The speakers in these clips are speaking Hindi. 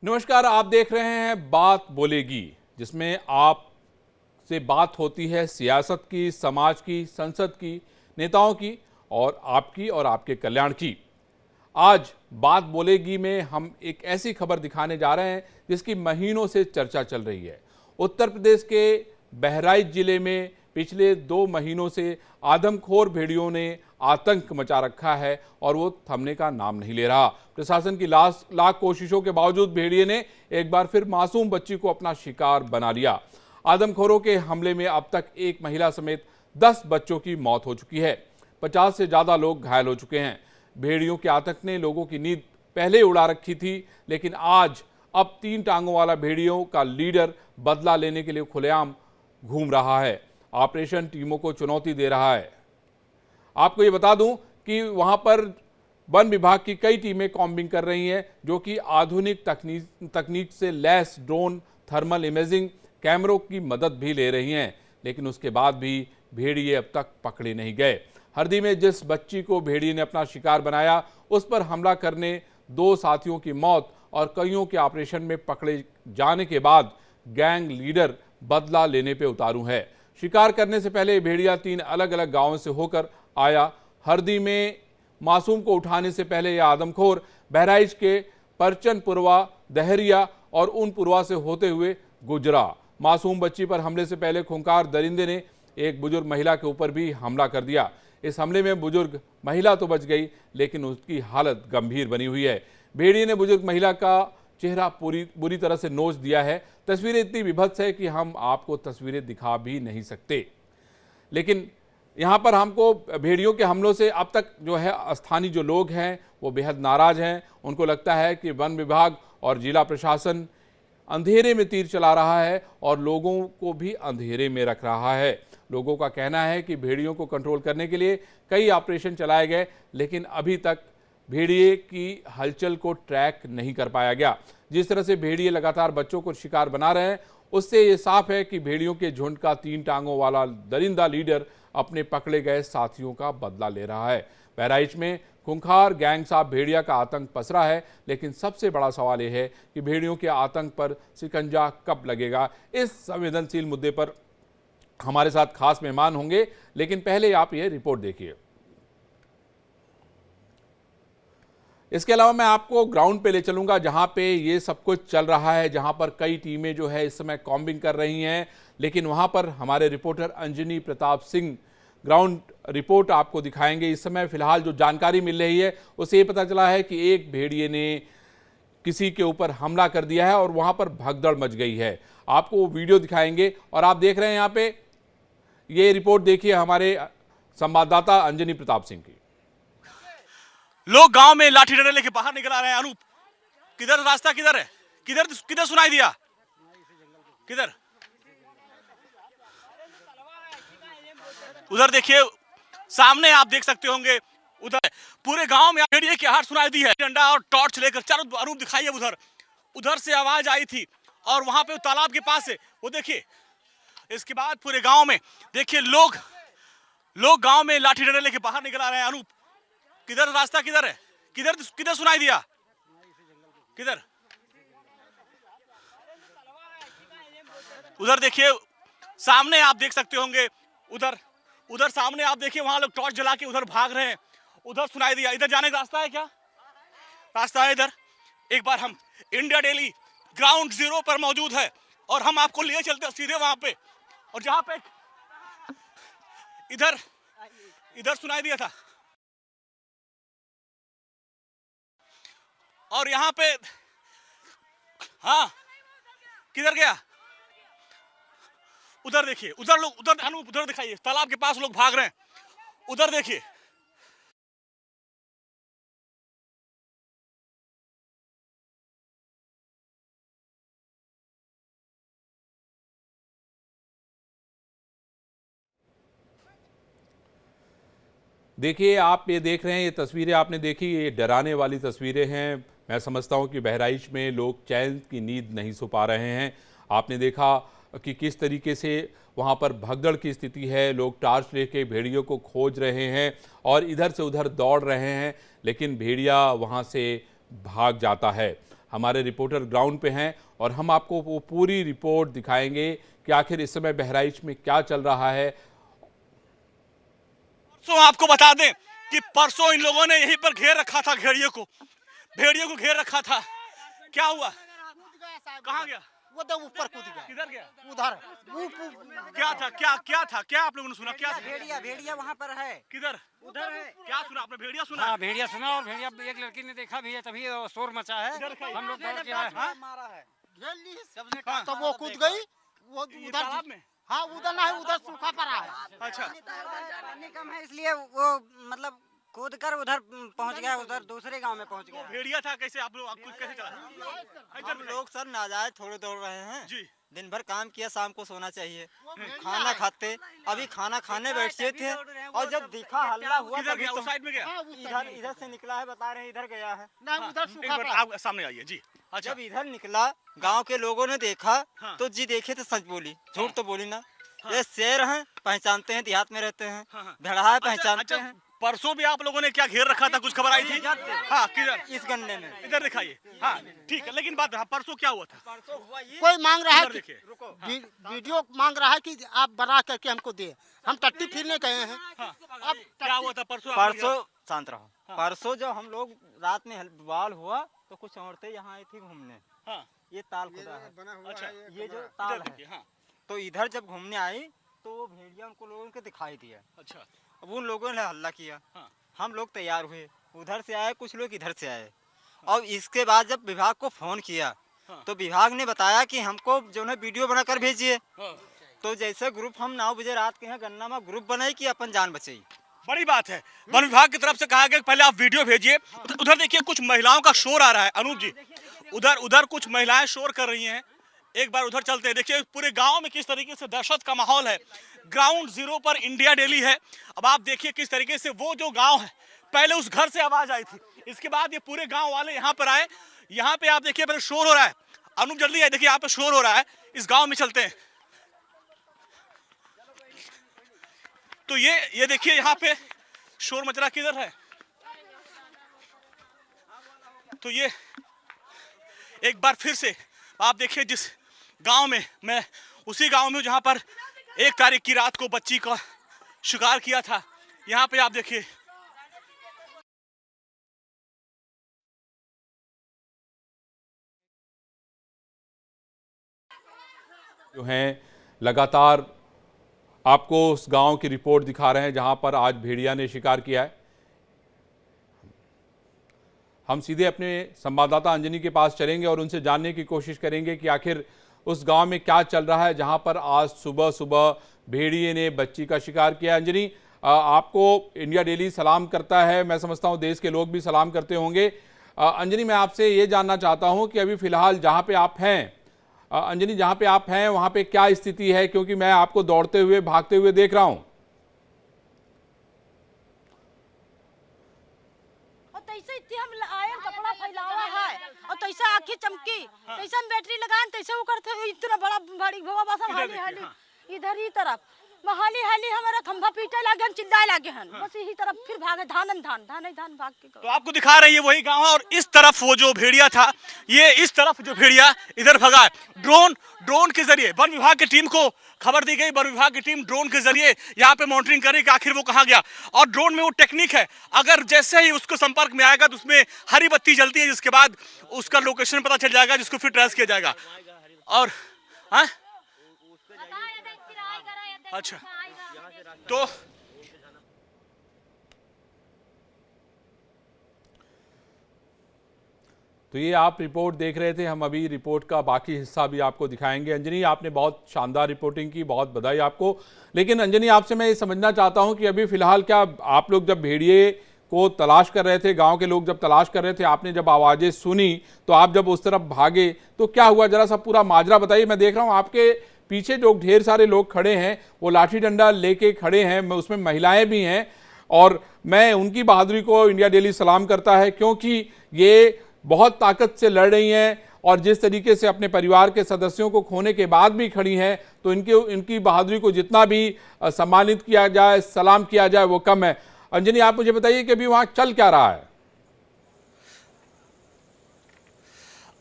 नमस्कार, आप देख रहे हैं बात बोलेगी, जिसमें आप से बात होती है सियासत की, समाज की, संसद की, नेताओं की और आपके कल्याण की। आज बात बोलेगी में हम एक ऐसी खबर दिखाने जा रहे हैं जिसकी महीनों से चर्चा चल रही है। उत्तर प्रदेश के बहराइच जिले में पिछले 2 महीनों से आदमखोर भेड़ियों ने आतंक मचा रखा है और वो थमने का नाम नहीं ले रहा। प्रशासन की लाख कोशिशों के बावजूद भेड़िए ने एक बार फिर मासूम बच्ची को अपना शिकार बना लिया। आदमखोरों के हमले में अब तक एक महिला समेत 10 बच्चों की मौत हो चुकी है। 50 से ज्यादा लोग घायल हो चुके हैं। भेड़ियों के आतंक ने लोगों की नींद पहले उड़ा रखी थी, लेकिन आज अब 3 टांगों वाला भेड़ियों का लीडर बदला लेने के लिए खुलेआम घूम रहा है, ऑपरेशन टीमों को चुनौती दे रहा है। आपको ये बता दूं कि वहां पर वन विभाग की कई टीमें कॉम्बिंग कर रही हैं, जो कि आधुनिक तकनीक से लैस ड्रोन, थर्मल इमेजिंग, कैमरों की मदद भी ले रही हैं, लेकिन उसके बाद भी भेड़िए अब तक पकड़े नहीं गए। हरदी में जिस बच्ची को भेड़िए ने अपना शिकार बनाया, उस पर हमला करने 2 साथियों की मौत और कईयों के ऑपरेशन में पकड़े जाने के बाद गैंग लीडर बदला लेने पे उतारू है। शिकार करने से पहले भेड़िया 3 अलग अलग गांवों से होकर आया। हरदी में मासूम को उठाने से पहले यह आदमखोर बहराइच के परचनपुरवा, दहरिया और उनपुरवा से होते हुए गुजरा। मासूम बच्ची पर हमले से पहले खूंखार दरिंदे ने एक बुजुर्ग महिला के ऊपर भी हमला कर दिया। इस हमले में बुजुर्ग महिला तो बच गई, लेकिन उसकी हालत गंभीर बनी हुई है। भेड़िए ने बुजुर्ग महिला का चेहरा बुरी तरह से नोच दिया है। तस्वीरें इतनी विभत्स है कि हम आपको तस्वीरें दिखा भी नहीं सकते। लेकिन यहाँ पर हमको भेड़ियों के हमलों से अब तक जो है स्थानीय जो लोग हैं वो बेहद नाराज हैं। उनको लगता है कि वन विभाग और जिला प्रशासन अंधेरे में तीर चला रहा है और लोगों को भी अंधेरे में रख रहा है। लोगों का कहना है कि भेड़ियों को कंट्रोल करने के लिए कई ऑपरेशन चलाए गए, लेकिन अभी तक भेड़िए की हलचल को ट्रैक नहीं कर पाया गया। जिस तरह से भेड़िए लगातार बच्चों को शिकार बना रहे हैं, उससे ये साफ है कि भेड़ियों के झुंड का 3 टांगों वाला दरिंदा लीडर अपने पकड़े गए साथियों का बदला ले रहा है। बहराइच में खूंखार गैंगसाब भेड़िया का आतंक पसरा है, लेकिन सबसे बड़ा सवाल यह है कि भेड़ियों के आतंक पर शिकंजा कब लगेगा। इस संवेदनशील मुद्दे पर हमारे साथ खास मेहमान होंगे, लेकिन पहले आप ये रिपोर्ट देखिए। इसके अलावा मैं आपको ग्राउंड पे ले चलूंगा, जहां पे ये सब कुछ चल रहा है, जहां पर कई टीमें जो है इस समय कॉम्बिंग कर रही हैं, लेकिन वहां पर हमारे reporter Anjani Pratap Singh ground report आपको दिखाएंगे। इस समय फिलहाल जो जानकारी मिल रही है उससे ये पता चला है कि एक भेड़िए ने किसी के ऊपर हमला कर दिया है और वहां पर भगदड़ मच गई है। आपको वो वीडियो दिखाएंगे और आप देख रहे हैं यहाँ पे ये रिपोर्ट देखिए हमारे संवाददाता अंजनी प्रताप सिंह की। लोग गांव में लाठी डंडे लेके बाहर निकल आ रहे हैं। अनूप, किधर रास्ता, किधर है, किधर किधर सुनाई दिया, किधर? उधर देखिए, सामने आप देख सकते होंगे, उधर पूरे गांव में भेड़िए की आहट सुनाई दी है। डंडा और टॉर्च लेकर चारों अनूप दिखाइए, उधर से आवाज आई थी और वहां पे तालाब के पास है, वो देखिए। इसके बाद पूरे गांव में देखिए लोग गांव में लाठी डंडे लेके बाहर निकल आ रहे हैं। अनूप, किधर रास्ता, किधर है, किधर किधर सुनाई दिया, किधर? उधर देखिए, सामने आप देख सकते होंगे, उधर सामने आप देखिए, वहां लोग टॉर्च जला के उधर भाग रहे हैं। उधर सुनाई दिया। इधर जाने का रास्ता है क्या? रास्ता है इधर। एक बार हम इंडिया डेली ग्राउंड जीरो पर मौजूद है और हम आपको लिए चलते हैं सीधे वहां पे, और जहां पे इधर सुनाई दिया था और यहाँ पे, हाँ, किधर गया? उधर देखिए, उधर दिखाइए, तालाब के पास लोग भाग रहे हैं, उधर देखिए। देखिए, आप ये देख रहे हैं, ये तस्वीरें आपने देखी, ये डराने वाली तस्वीरें हैं। मैं समझता हूँ कि बहराइच में लोग चैन की नींद नहीं सो पा रहे हैं। आपने देखा कि किस तरीके से वहाँ पर भगदड़ की स्थिति है। लोग टार्च लेके भेड़ियों को खोज रहे हैं और इधर से उधर दौड़ रहे हैं, लेकिन भेड़िया वहाँ से भाग जाता है। हमारे रिपोर्टर ग्राउंड पे हैं और हम आपको वो पूरी रिपोर्ट दिखाएंगे कि आखिर इस समय बहराइच में क्या चल रहा है। परसों आपको बता दें कि परसों इन लोगों ने यहीं पर घेर रखा था, भेड़ियों को घेर रखा था। क्या हुआ? कहाँ गया? वो तो ऊपर कूद गया। किधर गया? उधर क्या था? क्या आप लोगों ने सुना? क्या था? भेड़िया वहाँ पर है। किधर? उधर है। क्या सुना आपने? भेड़िया सुना? हाँ, भेड़िया सुना और भेड़िया एक लड़की ने देखा भी है, तभी शोर मचा है। हम लोग दौड़ के आए। हाँ? मारा है। तो वो कूद गई, वो ये उधर तालाब में? हाँ उधर ना है, उधर सूखा पड़ा है। अच्छा, पानी कम है इसलिए वो मतलब कूद कर उधर पहुंच गया, उधर दूसरे गांव में पहुंच गया। भेड़िया था। कैसे आप लोग आपको कैसे चला? हम लोग सर नाजायज थोड़े दौड़ रहे हैं जी। दिन भर काम किया, शाम को सोना चाहिए, खाना खाते, अभी खाना खाने बैठे थे और जब दिखा हल्ला हुआ किधर तभी गया? तो उस साइड में गया? इधर से निकला है, बता रहे हैं इधर गया है। नहीं उधर एक सूखा मिनट पड़ा। आप सामने आइए जी। अच्छा, जब इधर निकला, गांव के लोगों ने देखा हाँ। तो जी देखे तो सच बोली, झूठ तो बोली ना। ये शेर हैं, पहचानते हैं, देहात में रहते हैं, हाँ। भेड़ा है, पहचानते अच्छा, हैं। परसों भी आप लोगों ने क्या घेर रखा था? कुछ खबर आई थी? हाँ, किधर? इस गन्ने में इधर दिखाइए। हाँ ठीक है, लेकिन बात परसों क्या हुआ था? कोई मांग रहा है इधर कि देखिए। वीडियो मांग रहा है कि आप बना करके हमको दे। हम टट्टी फिरने गए हैं। अब क्या हुआ था परसों? परसों शांत रहो। परसों जब हम लोग रात में बवाल हुआ तो कुछ औरतें यहाँ आई थी घूमने। हाँ, ये ताल खुदा है, अच्छा, ये जो ताल इधर है, देखिए। हाँ, तो इधर जब घूमने आई तो वो भेड़िया उनको लोगों को दिखाई दिया। अच्छा, अब उन लोगों ने हल्ला किया, हाँ। हम लोग तैयार हुए, उधर से आए, कुछ लोग इधर से आए। और इसके बाद जब विभाग को फोन किया हाँ। तो विभाग ने बताया कि हमको जो है वीडियो बनाकर भेजिए। हाँ। तो जैसे ग्रुप हम 9 बजे रात के यहाँ गन्ना में ग्रुप बनाई कि अपन जान बचाई। बड़ी बात है। वन विभाग की तरफ से कहा गया कि पहले आप वीडियो भेजिए। उधर देखिए कुछ महिलाओं का शोर आ रहा है। अनूप जी, उधर कुछ महिलाएं शोर कर रही हैं। एक बार उधर चलते हैं। देखिए पूरे गांव में किस तरीके से दहशत का माहौल है। ग्राउंड जीरो पर इंडिया डेली है। अब आप देखिए किस तरीके से वो जो गांव है, पहले उस घर से आवाज आई थी, इसके बाद ये पूरे गांव वाले यहाँ पर आए। यहाँ पे आप देखिए पहले शोर हो रहा है। अनूप जल्दी आए, देखिए यहाँ पे शोर हो रहा है। इस गांव में चलते हैं। तो ये देखिए यहाँ पे शोर मच रहा किधर है। तो ये एक बार फिर से आप देखिए जिस गांव में, मैं उसी गांव में जहां पर 1 तारीख की रात को बच्ची का शिकार किया था। यहाँ पे आप देखिए जो हैं लगातार आपको उस गांव की रिपोर्ट दिखा रहे हैं जहां पर आज भेड़िया ने शिकार किया है। हम सीधे अपने संवाददाता अंजनी के पास चलेंगे और उनसे जानने की कोशिश करेंगे कि आखिर उस गांव में क्या चल रहा है जहां पर आज सुबह सुबह भेड़िए ने बच्ची का शिकार किया। अंजनी, आपको इंडिया डेली सलाम करता है, मैं समझता हूं देश के लोग भी सलाम करते होंगे। अंजनी, मैं आपसे ये जानना चाहता हूं कि अभी फिलहाल जहां पे आप हैं, अंजनी जहां पे आप हैं वहां पे क्या स्थिति है, क्योंकि मैं आपको दौड़ते हुए भागते हुए देख रहा हूं। तैसे इतनी हम आयन कपड़ा फैलावा है और तैसे आंखें चमकी, तैसे हम बैटरी लगान, तैसे वो करते इतना बड़ा भारी भवा बस हाली हाली इधर ही तरफ हाली हाली हमारा खंभा पीटे लागे, हम चिल्लाए लागे हन, बस यही तरफ फिर भागे धान भाग के। तो आपको दिखा रही है वही गांव है और इस तरफ वो जो भेड़िया था, ये इस तरफ जो भेड़िया इधर भगा है। ड्रोन के जरिए वन विभाग की टीम को खबर दी गई। वन विभाग की टीम ड्रोन के जरिए यहाँ पे मॉनिटरिंग कर रही कि आखिर वो कहाँ गया। और ड्रोन में वो टेक्निक है, अगर जैसे ही उसको संपर्क में आएगा तो उसमें हरी बत्ती जलती है, जिसके बाद उसका लोकेशन पता चल जाएगा, जिसको फिर ट्रेस किया जाएगा। और हाँ अच्छा, तो ये आप रिपोर्ट देख रहे थे। हम अभी रिपोर्ट का बाकी हिस्सा भी आपको दिखाएंगे। अंजनी, आपने बहुत शानदार रिपोर्टिंग की, बहुत बधाई आपको। लेकिन अंजनी, आपसे मैं ये समझना चाहता हूं कि अभी फिलहाल क्या आप लोग जब भेड़िए को तलाश कर रहे थे, गांव के लोग जब तलाश कर रहे थे, आपने जब आवाज़ें सुनी तो आप जब उस तरफ भागे तो क्या हुआ, जरा सा पूरा माजरा बताइए। मैं देख रहा हूँ आपके पीछे जो ढेर सारे लोग खड़े हैं वो लाठी डंडा लेके खड़े हैं, उसमें महिलाएं भी हैं, और मैं उनकी बहादुरी को इंडिया डेली सलाम करता है, क्योंकि ये बहुत ताकत से लड़ रही हैं और जिस तरीके से अपने परिवार के सदस्यों को खोने के बाद भी खड़ी हैं, तो इनकी बहादुरी को जितना भी सम्मानित किया जाए, सलाम किया जाए, वो कम है। अंजनी, आप मुझे बताइए कि अभी वहाँ चल क्या रहा है।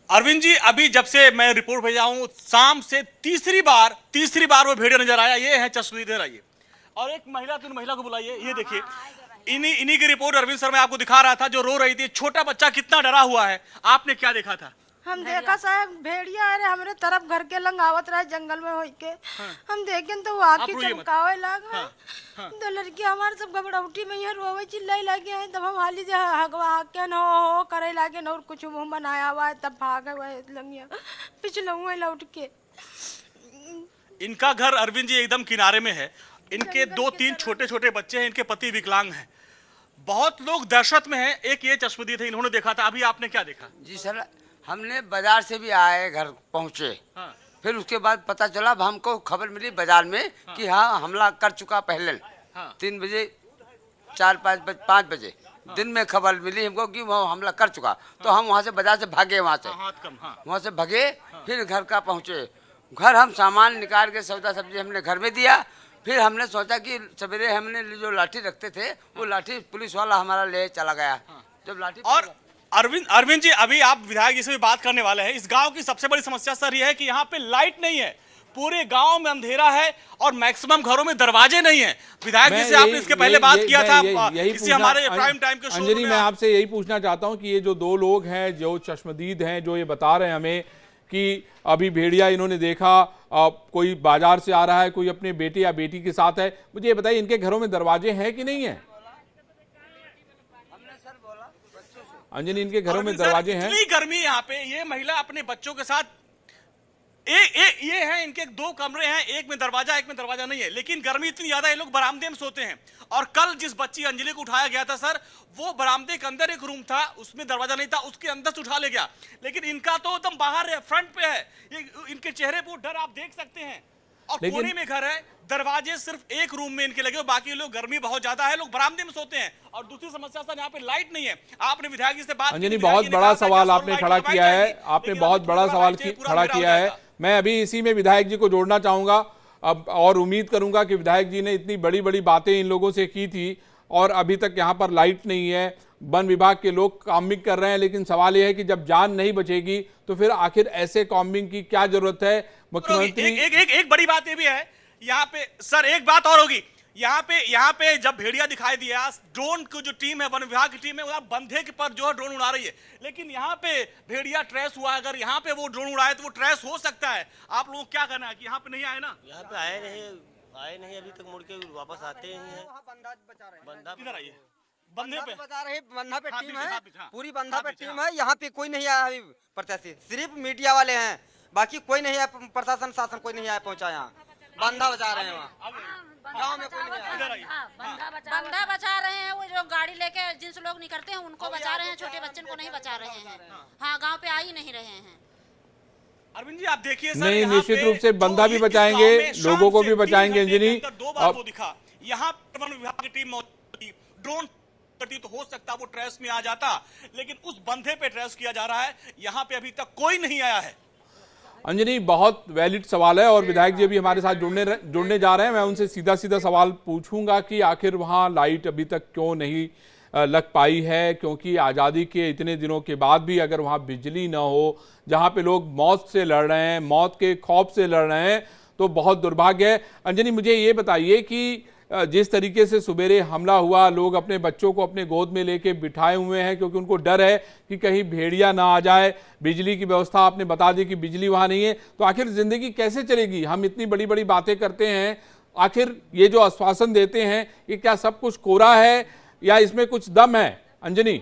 अरविंद जी, अभी जब से मैं रिपोर्ट भेजा हूं, शाम से तीसरी बार वो भेड़िया नजर आया। ये है चश्मदीद, आइए। और एक महिला, 3 महिला को बुलाइए। ये देखिए, इन्हीं की रिपोर्ट अरविंद सर मैं आपको दिखा रहा था, जो रो रही थी। छोटा बच्चा कितना डरा हुआ है। आपने क्या देखा था? हम देखा साहब भेड़िया अरे हमारे तरफ घर के लंगावत रहे जंगल में होई के। हम देखें तो वो आके चमकावे लगा। दो लड़की हमारे सब घबराहटी में यहाँ रोवे चिल्लाई लगे हैं। तब हम हाली जा हगवा के न हो करे लगे न, और कुछ मुंह बनाया हुआ है, तब भागे हुए लंगिया पिछले हुए लौट के। इनका घर अरविंद जी एकदम किनारे में है। इनके 2-3 छोटे छोटे बच्चे हैं। इनके पति विकलांग हैं। बहुत लोग दहशत में हैं। एक ये चश्मदीद है, इन्होंने देखा था। अभी आपने क्या देखा? जी सर, हमने बाजार से भी आए, घर पहुंचे। फिर उसके बाद पता चला, अब हमको खबर मिली बाजार में कि हाँ हमला कर चुका पहले। 3 बजे 5 बजे दिन में खबर मिली हमको कि वो हमला कर चुका। तो हम वहाँ से बाजार से भागे, वहाँ से भागे, फिर घर का पहुँचे। घर हम सामान निकाल के सौदा सब्जी हमने घर में दिया। फिर हमने सोचा कि सवेरे हमने जो लाठी रखते थे वो लाठी पुलिस वाला हमारा ले चला गया। जब लाठी और अरविंद जी, अभी आप विधायक जी से भी बात करने वाले हैं। इस गांव की सबसे बड़ी समस्या सर ये है कि यहाँ पे लाइट नहीं है। पूरे गांव में अंधेरा है और मैक्सिमम घरों में दरवाजे नहीं है। विधायक जी से आपने इसके पहले बात किया था किसी हमारे प्राइम टाइम के शो में। अंजनी, मैं आपसे यही पूछना चाहता हूं कि ये जो 2 लोग हैं जो चश्मदीद हैं, जो ये बता रहे हैं हमें कि अभी भेड़िया इन्होंने देखा, कोई बाजार से आ रहा है, कोई अपने बेटे या बेटी के साथ है, मुझे ये बताइए इनके घरों में दरवाजे हैं कि नहीं है? अंजनी, इनके घरों में दरवाजे हैं? इतनी गर्मी यहाँ पे, ये महिला अपने बच्चों के साथ ये है, इनके 2 कमरे हैं, एक में दरवाजा नहीं है। लेकिन गर्मी इतनी ज्यादा, ये लोग बरामदे में सोते हैं। और कल जिस बच्ची अंजलि को उठाया गया था सर, वो बरामदे के अंदर एक रूम था, उसमें दरवाजा नहीं था, उसके अंदर से उठा ले गया। लेकिन इनका तो एकदम बाहर है, फ्रंट पे है। ये इनके चेहरे पर डर आप देख सकते हैं। और कोने में घर है, दरवाजे सिर्फ एक रूम में इनके लगे, बाकी लोग, गर्मी बहुत ज्यादा है, लोग बरामदे में सोते हैं। और दूसरी समस्या सर, यहाँ पे लाइट नहीं है। आपने विधायक जी से बात अंजनी, बहुत बड़ा सवाल आपने खड़ा किया है। आपने बहुत बड़ा सवाल खड़ा किया है। मैं अभी इसी में विधायक जी को जोड़ना चाहूंगा अब, और उम्मीद करूंगा कि विधायक जी ने इतनी बड़ी बड़ी बातें इन लोगों से की थी और अभी तक यहाँ पर लाइट नहीं है। वन विभाग के लोग कॉम्बिंग कर रहे हैं, लेकिन सवाल यह है कि जब जान नहीं बचेगी तो फिर आखिर ऐसे कॉम्बिंग की क्या जरूरत है? मुख्यमंत्री एक बड़ी बात ये भी है यहाँ पे सर, एक बात और होगी यहाँ पे जब भेड़िया दिखाई दिया, ड्रोन की जो टीम है, वन विभाग की टीम है, वो बंधे के पर जो है ड्रोन उड़ा रही है। लेकिन यहाँ पे भेड़िया ट्रेस हुआ, अगर यहाँ पे वो ड्रोन उड़ाए तो वो ट्रेस हो सकता है। आप लोगों को क्या करना है कि यहाँ पे नहीं आए ना? यहाँ पे आए नहीं अभी तक, मुड़ के वापस आते ही हैं। बंधा इधर आइए, बंधे पे बता रहे, बंधा पे टीम है, हाँ। पूरी बंधा पे टीम है। यहाँ पे कोई नहीं आया अभी प्रत्याशी, सिर्फ मीडिया वाले हैं, बाकी कोई नहीं आया। प्रशासन शासन कोई नहीं आया पहुंचा। यहाँ बंधा बचा रहे हैं, वहाँ गाँव में कोई नहीं आया। बंधा बचा रहे हैं। वो जो गाड़ी लेके जिनसे लोग निकलते हैं उनको बचा रहे हैं, छोटे बच्चों को नहीं बचा रहे हैं। हाँ, गांव पे आ ही नहीं रहे हैं। अरविंद जी, आप देखिए सर, नहीं, निश्चित रूप से बंदा भी बचाएंगे, लोगों को भी बचाएंगे। अंजनी, 2 बार वो दिखा, यहाँ वन विभाग की टीम ड्रोन तो हो सकता वो ट्रेस में आ जाता, लेकिन उस बंधे पे ट्रेस किया जा रहा है। यहाँ पे अभी तक कोई नहीं आया है। अंजनी, बहुत वैलिड सवाल है और विधायक जी अभी हमारे साथ जुड़ने जा रहे हैं। मैं उनसे सीधा सवाल पूछूंगा कि आखिर वहां लाइट अभी तक क्यों नहीं लग पाई है, क्योंकि आज़ादी के इतने दिनों के बाद भी अगर वहां बिजली ना हो, जहां पे लोग मौत से लड़ रहे हैं, मौत के खौफ से लड़ रहे हैं, तो बहुत दुर्भाग्य है। अंजनी, मुझे ये बताइए कि जिस तरीके से सुबेरे हमला हुआ, लोग अपने बच्चों को अपने गोद में लेके बिठाए हुए हैं क्योंकि उनको डर है कि कहीं भेड़िया ना आ जाए। बिजली की व्यवस्था आपने बता दी कि बिजली वहाँ नहीं है, तो आखिर जिंदगी कैसे चलेगी? हम इतनी बड़ी बड़ी बातें करते हैं, आखिर ये जो आश्वासन देते हैं, ये क्या सब कुछ कोरा है या इसमें कुछ दम है? अंजनी,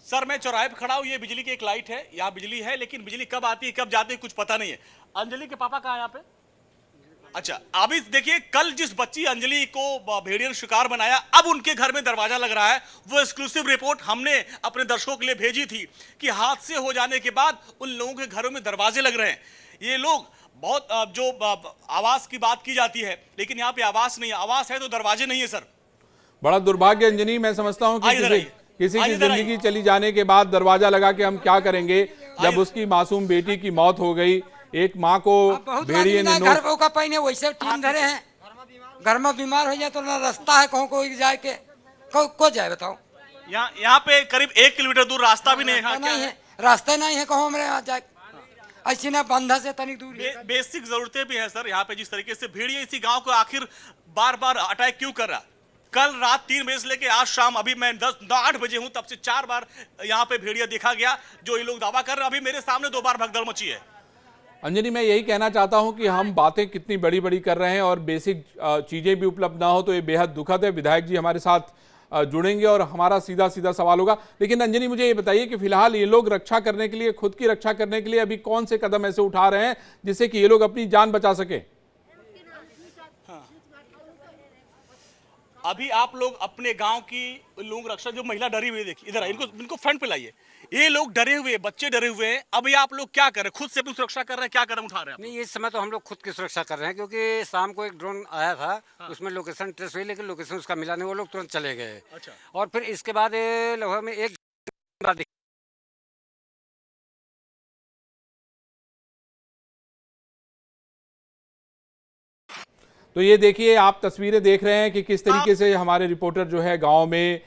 सर मैं चौराहे पे खड़ा हूँ, ये बिजली की एक लाइट है, यहाँ बिजली है, लेकिन बिजली कब आती है कब जाती है कुछ पता नहीं है। अंजलि के पापा कहाँ है यहाँ पे? अच्छा, अभी देखिए, कल जिस बच्ची अंजलि को भेड़िया ने शिकार बनाया, अब उनके घर में दरवाजा लग रहा है। वो एक्सक्लूसिव रिपोर्ट हमने अपने दर्शकों के लिए भेजी थी कि हादसे हो जाने के बाद उन लोगों के घरों में दरवाजे लग रहे हैं। ये लोग बहुत जो आवास की बात की जाती है, लेकिन यहाँ पे आवास नहीं है। आवास है तो दरवाजे नहीं है सर। बड़ा दुर्भाग्य अंजनी, मैं समझता हूँ कि किसी की जिंदगी चली जाने के बाद दरवाजा लगा के हम क्या करेंगे। जब उसकी मासूम बेटी की मौत हो गई, एक माँ को भेड़िए ने घर का पहिने वैसे टीम धरे हैं, घर में बीमार हो जाए तो ना रास्ता है कहूँ कोई जाए के को जाए बताओ। यहाँ पे करीब 1 किलोमीटर दूर रास्ता भी नहीं है। हाँ, क्या है? रास्ता नहीं है, कहो हमारे यहाँ जाए ऐसी ना बंधा से तनी दूर बेसिक जरूरतें भी हैं सर यहाँ पे। जिस तरीके से भेड़िया इसी गांव को आखिर बार बार अटैक क्यों कर रहा? कल रात 3 बजे से लेके आज शाम, अभी मैं 8 बजे हूं, तब से 4 बार यहाँ पे भेड़िया देखा गया। जो ये लोग दावा कर रहे हैं, अभी मेरे सामने 2 बार भगदड़ मची है। अंजनी, मैं यही कहना चाहता हूं कि हम बातें कितनी बड़ी बड़ी कर रहे हैं और बेसिक चीजें भी उपलब्ध ना हो तो ये बेहद दुखद है। विधायक जी हमारे साथ जुड़ेंगे और हमारा सीधा सीधा सवाल होगा। लेकिन अंजनी, मुझे ये बताइए कि फिलहाल ये लोग रक्षा करने के लिए, खुद की रक्षा करने के लिए अभी कौन से कदम ऐसे उठा रहे हैं जिससे कि ये लोग अपनी जान बचा सके? अभी आप लोग अपने गांव की लोग रक्षा, जो महिला डरी हुई है, देखिए इधर इनको फ्रंट पे लाइए। ये लोग डरे हुए, बच्चे डरे हुए हैं। अभी आप लोग क्या कर रहे हैं? खुद से अपनी सुरक्षा कर रहे हैं? क्या कदम उठा रहे हैं? नहीं, इस समय तो हम लोग खुद की सुरक्षा कर रहे हैं, क्योंकि शाम को एक ड्रोन आया था। उसमें लोकेशन ट्रेस हुई, लेकिन लोकेशन उसका मिला नहीं, वो लोग तुरंत चले गए। अच्छा। और फिर इसके बाद लगभग में एक तो ये देखिए, आप तस्वीरें देख रहे हैं कि किस तरीके से हमारे रिपोर्टर जो है गांव में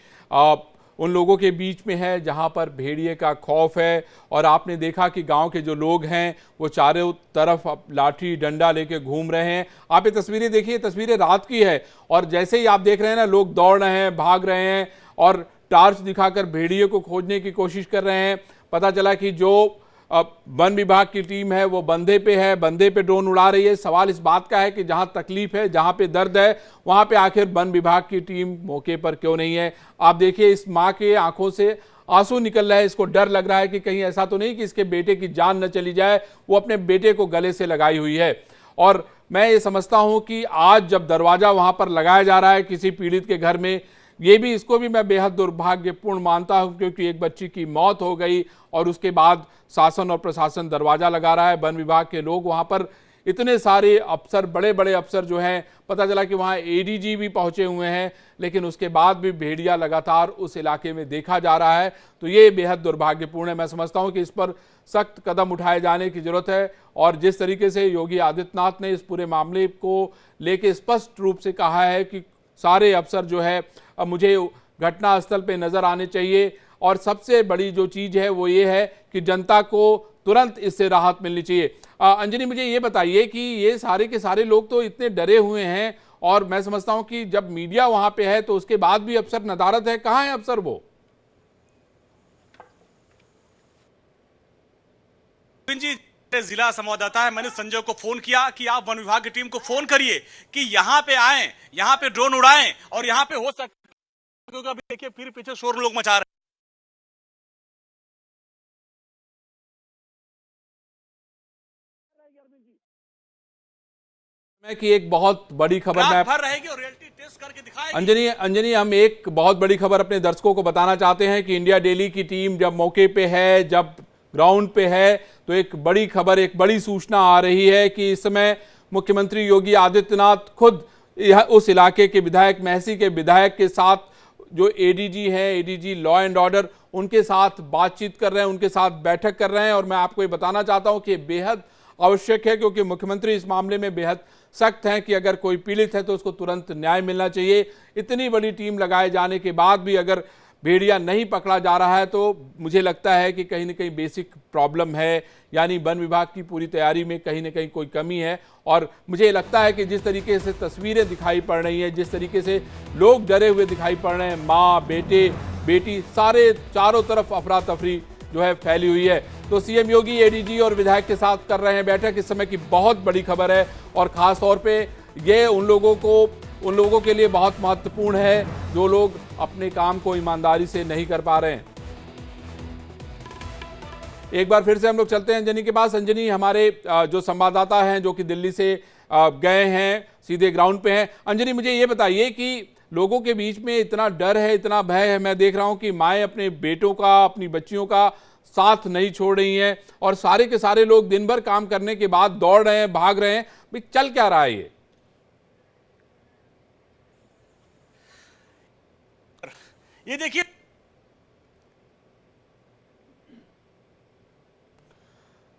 उन लोगों के बीच में है जहां पर भेड़िए का खौफ है। और आपने देखा कि गांव के जो लोग हैं वो चारों तरफ लाठी डंडा लेके घूम रहे हैं। आप ये तस्वीरें देखिए, तस्वीरें रात की है और जैसे ही आप देख रहे हैं ना, लोग दौड़ रहे हैं, भाग रहे हैं और टार्च दिखाकर भेड़िए को खोजने की कोशिश कर रहे हैं। पता चला कि जो वन विभाग की टीम है वो बंधे पे है, बंधे पे ड्रोन उड़ा रही है। सवाल इस बात का है कि जहां तकलीफ है, जहां पे दर्द है, वहां पे आखिर वन विभाग की टीम मौके पर क्यों नहीं है? आप देखिए, इस माँ के आंखों से आंसू निकल रहा है। इसको डर लग रहा है कि कहीं ऐसा तो नहीं कि इसके बेटे की जान न चली जाए। वो अपने बेटे को गले से लगाई हुई है। और मैं ये समझता हूं कि आज जब दरवाजा वहां पर लगाया जा रहा है किसी पीड़ित के घर में, ये भी, इसको भी मैं बेहद दुर्भाग्यपूर्ण मानता हूं, क्योंकि एक बच्ची की मौत हो गई और उसके बाद शासन और प्रशासन दरवाजा लगा रहा है। वन विभाग के लोग वहां पर, इतने सारे अफसर, बड़े बड़े अफसर जो हैं, पता चला कि वहां एडीजी भी पहुंचे हुए हैं, लेकिन उसके बाद भी भेड़िया लगातार उस इलाके में देखा जा रहा है। तो ये बेहद दुर्भाग्यपूर्ण है। मैं समझता हूं कि इस पर सख्त कदम उठाए जाने की जरूरत है। और जिस तरीके से योगी आदित्यनाथ ने इस पूरे मामले को लेकर स्पष्ट रूप से कहा है कि सारे अफसर जो है अब मुझे घटनास्थल पे नजर आने चाहिए, और सबसे बड़ी जो चीज है वो ये है कि जनता को तुरंत इससे राहत मिलनी चाहिए। अंजनी, मुझे ये बताइए कि ये सारे के सारे लोग तो इतने डरे हुए हैं और मैं समझता हूं कि जब मीडिया वहां पे है तो उसके बाद भी अफसर नदारद है। कहां है अफसर? वो जी, जिला संवाददाता है, मैंने संजय को फोन किया कि आप वन विभाग की टीम को फोन करिए कि यहाँ पे आए, यहाँ पे ड्रोन उड़ाएं और यहाँ पे हो सकता, क्योंकि अभी देखिए फिर पीछे शोर लोग मचा रहे हैं कि एक बहुत बड़ी खबर हैं। मैं भर रहेगी और रियलिटी टेस्ट करके दिखाएगी। अंजनी, हम एक बहुत बड़ी खबर अपने दर्शकों को बताना चाहते हैं कि इंडिया डेली की टीम जब मौके पे है, जब ग्राउंड पे है, तो एक बड़ी खबर, एक बड़ी सूचना आ रही है कि इस समय मुख्यमंत्री योगी आदित्यनाथ खुद उस इलाके के विधायक, महसी के विधायक के साथ, जो एडीजी हैं, एडीजी लॉ एंड ऑर्डर, उनके साथ बातचीत कर रहे हैं, उनके साथ बैठक कर रहे हैं। और मैं आपको ये बताना चाहता हूं कि ये बेहद आवश्यक है, क्योंकि मुख्यमंत्री इस मामले में बेहद सख्त हैं कि अगर कोई पीड़ित है तो उसको तुरंत न्याय मिलना चाहिए। इतनी बड़ी टीम लगाए जाने के बाद भी अगर भेड़िया नहीं पकड़ा जा रहा है तो मुझे लगता है कि कहीं ना कहीं बेसिक प्रॉब्लम है, यानी वन विभाग की पूरी तैयारी में कहीं ना कहीं कोई कमी है। और मुझे लगता है कि जिस तरीके से तस्वीरें दिखाई पड़ रही हैं, जिस तरीके से लोग डरे हुए दिखाई पड़ रहे हैं, माँ, बेटे, बेटी, सारे चारों तरफ अफरा तफरी जो है फैली हुई है। तो सीएम योगी एडीजी और विधायक के साथ कर रहे हैं बैठक। इस समय की बहुत बड़ी खबर है और खास तौर पे ये उन लोगों के लिए बहुत महत्वपूर्ण है जो लोग अपने काम को ईमानदारी से नहीं कर पा रहे हैं। एक बार फिर से हम लोग चलते हैं अंजनी के पास। अंजनी, हमारे जो संवाददाता हैं जो कि दिल्ली से गए हैं, सीधे ग्राउंड पे हैं। अंजनी, मुझे ये बताइए कि लोगों के बीच में इतना डर है, इतना भय है, मैं देख रहा हूं कि माएँ अपने बेटों का, अपनी बच्चियों का साथ नहीं छोड़ रही हैं और सारे के सारे लोग दिन भर काम करने के बाद दौड़ रहे हैं, भाग रहे हैं। भाई, चल क्या रहा है ये देखिए,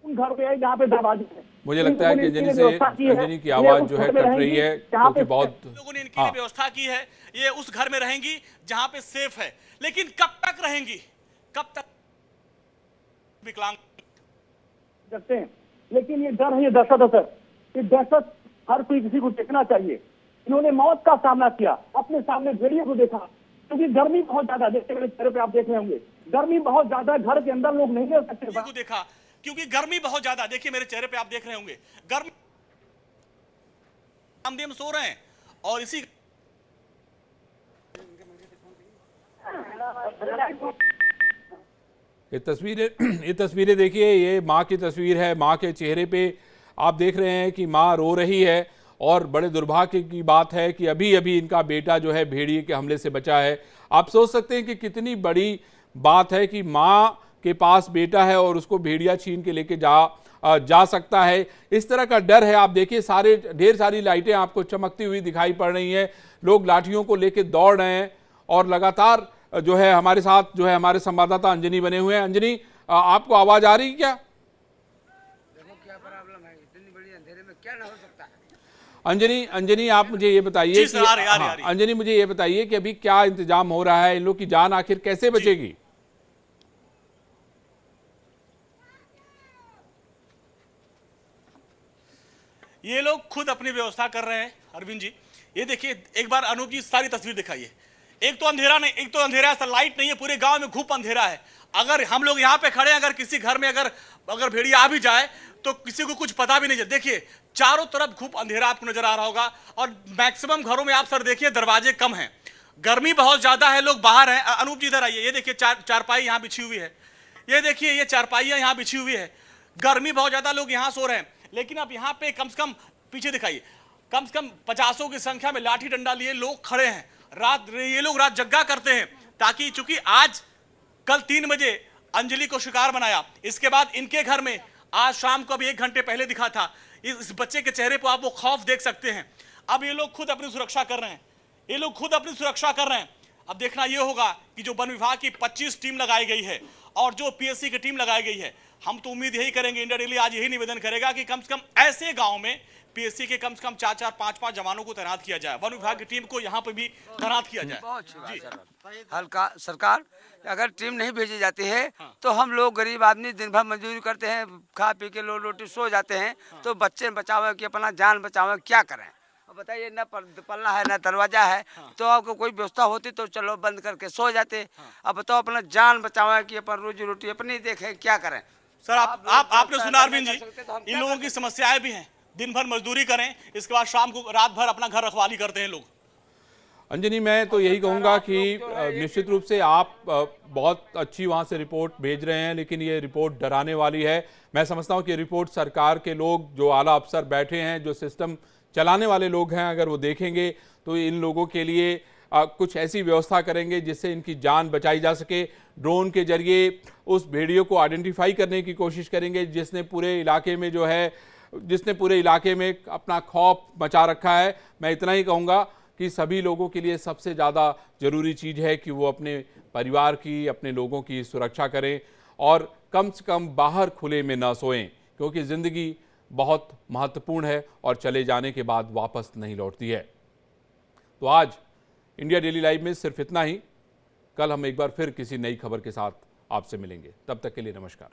उन घर पे है जहाँ पे दरवाजे हैं। मुझे लगता है कि अंजनी की आवाज जो है कट रही है, क्योंकि बहुत लोगों ने इनके लिए व्यवस्था की है, ये उस घर में रहेंगी जहां पे सेफ है। लेकिन कब तक रहेंगी, कब तक विकलांग सकते हैं? लेकिन ये डर है, ये दहशत है सर, ये दहशत हर कोई किसी को देखना चाहिए। इन्होंने मौत का सामना किया, अपने सामने भेड़िए को देखा, क्योंकि गर्मी बहुत ज्यादा, जैसे मेरे चेहरे पे आप देख रहे होंगे, गर्मी बहुत ज्यादा है, घर के अंदर लोग नहीं रह सकते। को देखा क्योंकि गर्मी बहुत ज्यादा, देखिए मेरे चेहरे पे आप देख रहे होंगे गर्मी, हम सो रहे हैं और इसी ये तस्वीरें देखिए, ये माँ की तस्वीर है। माँ के चेहरे पे आप देख रहे हैं कि माँ रो रही है और बड़े दुर्भाग्य की बात है कि अभी अभी इनका बेटा जो है भेड़िए के हमले से बचा है। आप सोच सकते हैं कि कितनी बड़ी बात है कि माँ के पास बेटा है और उसको भेड़िया छीन के लेके जा सकता है। इस तरह का डर है। आप देखिए ढेर सारी लाइटें आपको चमकती हुई दिखाई पड़ रही हैं, लोग लाठियों को लेके दौड़ रहे हैं और लगातार जो है हमारे साथ जो है हमारे संवाददाता अंजनी बने हुए हैं। अंजनी, आपको आवाज आ रही है क्या? देखो क्या प्रॉब्लम है, इतनी बड़ी अंधेरे में क्या ना हो सकता है। अंजनी आप मुझे ये बताइए कि अंजनी मुझे ये बताइए कि अभी क्या इंतजाम हो रहा है, इन लोग की जान आखिर कैसे बचेगी? ये लोग खुद अपनी व्यवस्था कर रहे हैं अरविंद जी। ये देखिए एक बार अनूप जी सारी तस्वीर दिखाइए। एक तो अंधेरा नहीं, एक तो अंधेरा है, लाइट नहीं है, पूरे गांव में घुप अंधेरा है। अगर हम लोग यहाँ पे खड़े हैं, अगर किसी घर में अगर भेड़िया आ भी जाए तो किसी को कुछ पता भी नहीं चले। देखिए चारों तरफ घुप अंधेरा आपको नजर आ रहा होगा और मैक्सिमम घरों में आप सर देखिए दरवाजे कम हैं, गर्मी बहुत ज्यादा है, लोग बाहर हैं। अनूप जी इधर आइए, ये देखिए चारपाई यहाँ बिछी हुई है, ये देखिए ये चारपाइयाँ यहाँ बिछी हुई है, गर्मी बहुत ज्यादा, लोग यहाँ सो रहे हैं। लेकिन अब यहाँ पे कम से कम, पीछे दिखाइए, कम से कम 50 की संख्या में लाठी डंडा लिए लोग खड़े हैं। ये लोग रात जग्गा करते हैं ताकि, चूंकि आज कल 3 बजे अंजलि को शिकार बनाया, इसके बाद इनके घर में आज शाम को अभी 1 घंटे पहले दिखा था। इस बच्चे के चेहरे पर आप वो खौफ देख सकते हैं। अब ये लोग खुद अपनी सुरक्षा कर रहे हैं, ये लोग खुद अपनी सुरक्षा कर रहे हैं। अब देखना ये होगा कि जो वन विभाग की 25 टीम लगाई गई है और जो पीएससी की टीम लगाई गई है, हम तो उम्मीद यही करेंगे, इंडिया डेली आज यही निवेदन करेगा कि कम से कम ऐसे गांव में पीएससी के कम से कम 4-4, 5-5 जवानों को तैनात किया जाए, वन विभाग की टीम को यहाँ पे भी तैनात किया जाए। हल्का सरकार अगर टीम नहीं भेजी जाती है तो हम लोग गरीब आदमी दिन भर मजदूरी करते हैं, खा पी के लोग रोटी सो जाते हैं, तो बच्चे बचावे कि अपना जान बचावे, क्या करें? बताइए, न पल्ला है न दरवाजा है, तो आपको कोई व्यवस्था होती तो चलो बंद करके सो जाते। अब बताओ अपना जान बचावे कि अपन रोजी रोटी अपनी देखें, क्या करें? सर आपने सुना अरविंद जी, इन लोगों की समस्याएं भी हैं, दिन भर मजदूरी करें, इसके बाद शाम को रात भर अपना घर रखवाली करते हैं लोग। अंजनी, मैं तो यही कहूँगा कि निश्चित रूप से आप बहुत अच्छी वहाँ से रिपोर्ट भेज रहे हैं, लेकिन ये रिपोर्ट डराने वाली है। मैं समझता हूँ कि रिपोर्ट सरकार के लोग, जो आला अफसर बैठे हैं, जो सिस्टम चलाने वाले लोग हैं, अगर वो देखेंगे तो इन लोगों के लिए कुछ ऐसी व्यवस्था करेंगे जिससे इनकी जान बचाई जा सके। ड्रोन के जरिए उस भेड़ियों को आइडेंटिफाई करने की कोशिश करेंगे जिसने पूरे इलाके में अपना खौफ मचा रखा है। मैं इतना ही कहूँगा कि सभी लोगों के लिए सबसे ज़्यादा ज़रूरी चीज़ है कि वो अपने परिवार की, अपने लोगों की सुरक्षा करें और कम से कम बाहर खुले में ना सोएं, क्योंकि ज़िंदगी बहुत महत्वपूर्ण है और चले जाने के बाद वापस नहीं लौटती है। तो आज इंडिया डेली लाइव में सिर्फ इतना ही। कल हम एक बार फिर किसी नई खबर के साथ आपसे मिलेंगे। तब तक के लिए नमस्कार।